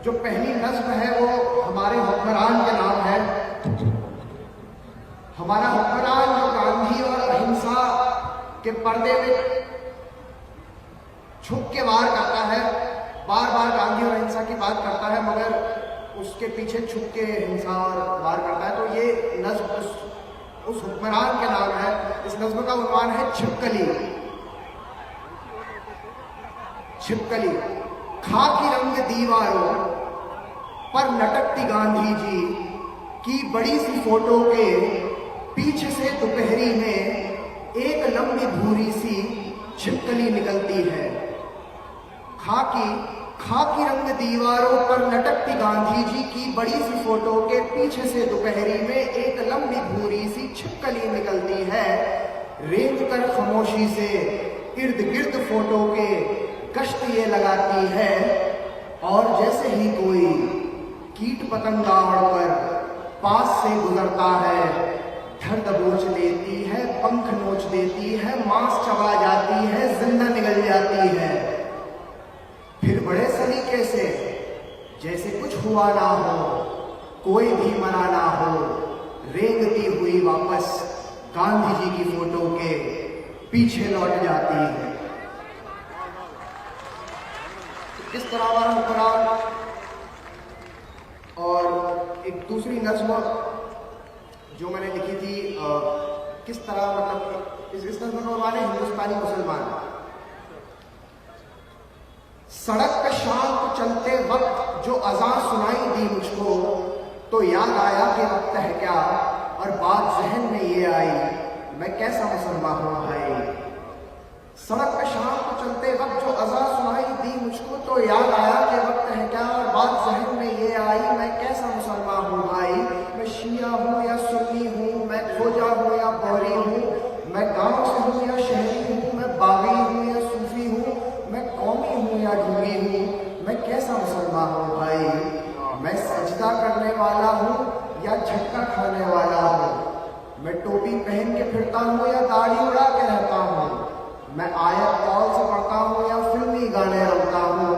जो पहली नज्म है वो हमारे हुक्मरान के नाम है। हमारा हुक्मरान जो गांधी और अहिंसा के पर्दे में छुप के वार करता है, बार बार गांधी और अहिंसा की बात करता है, मगर उसके पीछे छुप के हिंसा और वार करता है। तो ये नज्म उस हुक्मरान के नाम है। इस नज्म का उन्वान है छिपकली। छिपकली। खाकी रंग दीवारों पर लटकती गांधी जी की बड़ी सी फोटो के पीछे से दोपहरी में एक लंबी भूरी सी छिपकली निकलती है। खाकी रंग दीवारों पर लटकती गांधी जी की बड़ी सी फोटो के पीछे से दोपहरी में एक लंबी भूरी सी छिपकली निकलती है। रेंग कर खामोशी से इर्द गिर्द फोटो के गश्त ये लगाती है, और जैसे ही कोई कीट पतंगा उड़कर पास से गुजरता है, धड़ दबोच लेती है, पंख नोच देती है, मांस चबा जाती है, जिंदा निकल जाती है। फिर बड़े सलीके से जैसे कुछ हुआ ना हो, कोई भी मरा ना हो, रेंगती हुई वापस गांधी जी की फोटो के पीछे लौट जाती है। इस तरह हमारा हुक्मरान। और एक दूसरी नज्म जो मैंने लिखी थी, किस तरह मतलब इस नज्म का उन्वान है हिंदुस्तानी मुसलमान। सड़क पे शाम को चलते वक्त जो अज़ान सुनाई दी मुझको, तो याद आया कि वक्त है क्या, और बात जहन में ये आई, मैं कैसा मुसलमान हूँ भाई। सड़क पे शाम को चलते वक्त जो अज़ान सुनाई दी मुझको, तो याद आया कि वक्त है क्या, और बात जहन में ये आई, मैं कैसा मुसलमान हूँ भाई। मैं शिया हूँ या सुन्नी हूँ, मैं खोजा हूँ या बौरी हूँ, मैं गाँव से हूँ या शहरी हूँ, मैं बागी हूँ या सूफी हूँ, मैं कौमी हूँ या ढूंढी हूँ, मैं कैसा मुसलमान हूँ भाई। मैं सजदा करने वाला हूँ या झटका खाने वाला हूँ, मैं टोपी पहन के फिरता हूँ या दाढ़ी उड़ा के रहता हूँ, मैं आयत कौल से पढ़ता हूँ या फिल्मी गाने रखता हूँ,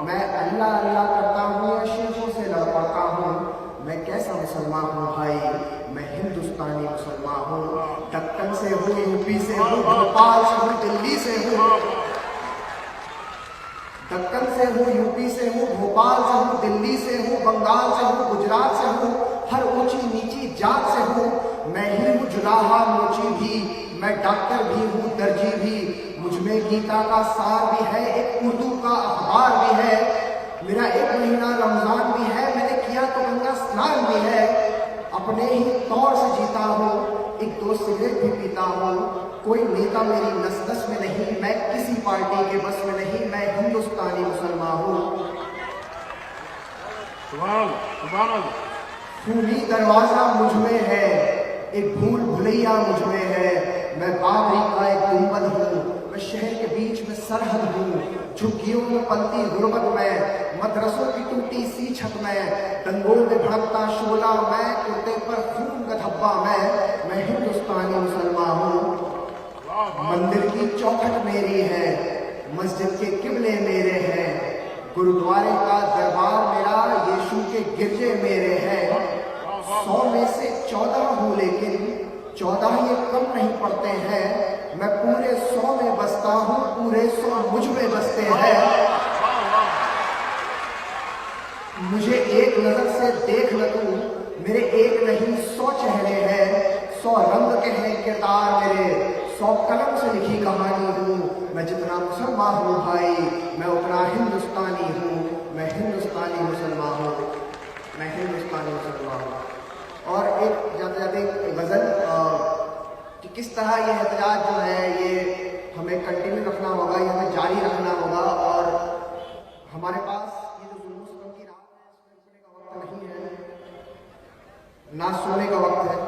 मैं अल्लाह अल्लाह करता हूँ या शेखों से लड़ पड़ता हूँ, मैं कैसा मुसलमान हूँ भाई। मैं हिंदुस्तानी मुसलमान हूँ। दक्कन से हूँ, यूपी से हूँ, भोपाल से हूँ, दिल्ली से हूँ, दक्कन से हूँ, यूपी से हूँ, भोपाल से हूँ, दिल्ली से हूँ, बंगाल से हूँ, गुजरात से हूँ, हर ऊंची नीची जात से हूँ। मैं ही हूँ जुलाहा मोची भी, मैं डॉक्टर भी हूँ, दर्जी भी, मुझमें गीता का सार भी है, एक उर्दू का अखबार भी है, मेरा एक महीना रमजान भी है, मैंने किया तो गंगा स्नान भी है, अपने ही तौर से जीता हूँ, एक दो सिगरेट भी पीता हूँ, कोई नेता मेरी नस नस में नहीं, मैं किसी पार्टी के बस में नहीं, मैं हिंदुस्तानी मुसलमान हूँ। खूनी दरवाजा मुझ में है, एक भूल भुलैया मुझ में है, मैं बाबरी का एक गुंबद हूँ, मैं शहर के बीच में सरहद हूँ, झुग्गियों में पलती गुर्बत में, मदरसों की टूटी सी छत में, दंगों में भड़कता शोला मैं, कुर्ते पर खून का धब्बा मैं हिंदुस्तानी मुसलमान हूँ। मंदिर की चौखट मेरी है, मस्जिद के किबले मेरे हैं, गुरुद्वारे का दरबार मेरा, यीशु के गिरजे मेरे हैं। 100 में से 14 हूँ, लेकिन 14 ये कम नहीं पड़ते हैं, मैं पूरे 100 में बसता हूँ, पूरे 100 मुझ में बसते हैं। मुझे एक नजर से देख न तू, मेरे एक नहीं 100 चेहरे हैं, 100 रंग के हैं किरदार मेरे, 100 कलम से लिखी कहानी हूँ। मैं जितना मुसलमान हूँ भाई, मैं उतना हिंदुस्तानी हूँ, मैं हिंदुस्तानी मुसलमान हूँ, मैं हिंदुस्तानी मुसलमान हूँ। और एक जाते जाते गज़ल कि किस तरह ये एहतजाज जो है ये हमें कंटिन्यू रखना होगा, ये हमें जारी रखना होगा, और हमारे पास ये जो जुल्म सितम की रात है, इसमें रुकने का वक्त नहीं है, ना सोने का वक्त है।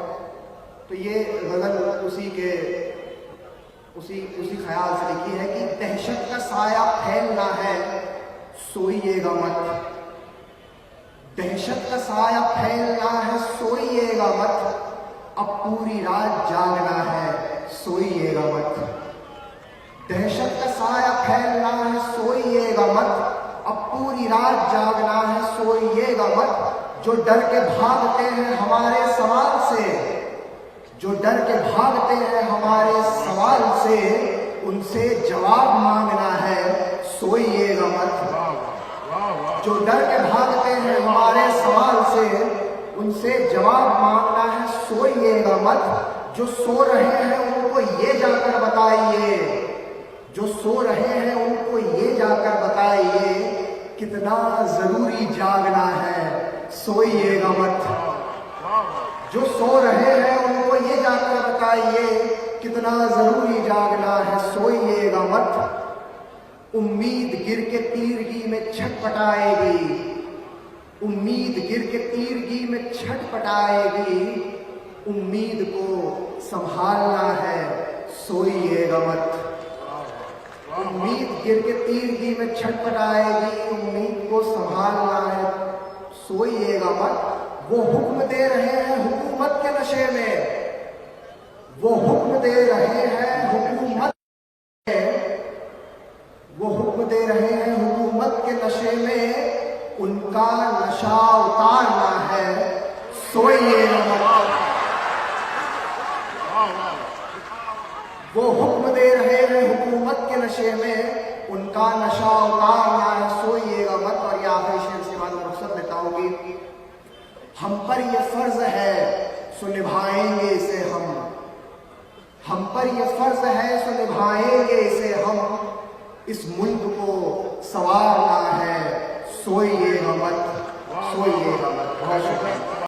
तो ये गज़ल उसी ख्याल से लिखी है कि दहशत का साया फैलना है, सोइएगा मत, दहशत का साया फैलना है, सोइएगा मत, अब पूरी रात जागना है, सोइएगा मत। दहशत का साया फैलना है, सोइएगा मत, अब पूरी रात जागना है, जो डर के भागते हैं हमारे सवाल से, जो डर के भागते हैं हमारे सवाल से, उनसे जवाब मांगना है, सोइएगा मत। जो डर के भागते हैं हमारे सवाल से, उनसे जवाब मांगना है, सोइएगा मत। जो सो रहे हैं उनको ये जाकर बताइए, जो सो रहे हैं उनको ये जाकर बताइए, कितना जरूरी जागना है, सोइएगा मत। जो सो रहे हैं उनको ये जाकर बताइए, कितना जरूरी जागना है, सोइएगा मत। उम्मीद गिर के तीरगी में छटपटाएगी, उम्मीद गिर के तीरगी में छटपटाएगी, उम्मीद को संभालना है, सोइएगा मत। उम्मीद गिर के तीरगी में छटपटाएगी, उम्मीद को संभालना है, सोइएगा मत। वो हुक्म दे रहे हैं हुकूमत के नशे में, वो हुक्म दे रहे हैं हुकूमत, वो हुक्म दे रहे हैं हुकूमत के नशे में, उनका नशा उतारना है, सोइएगा मत। वो हुक्म दे रहे हैं हुकूमत के नशे में, उनका नशा उतारना है, सोइएगा मत। और ये आखिरी शेर से बाद में रुखसत लेता हूं कि हम पर ये फर्ज है, सो निभाएंगे इसे हम पर ये फर्ज है, सो निभाएंगे इसे हम, इस मुल्क को संवारना है, सोइएगा मत, सोइएगा मत। बहुत शुक्रिया।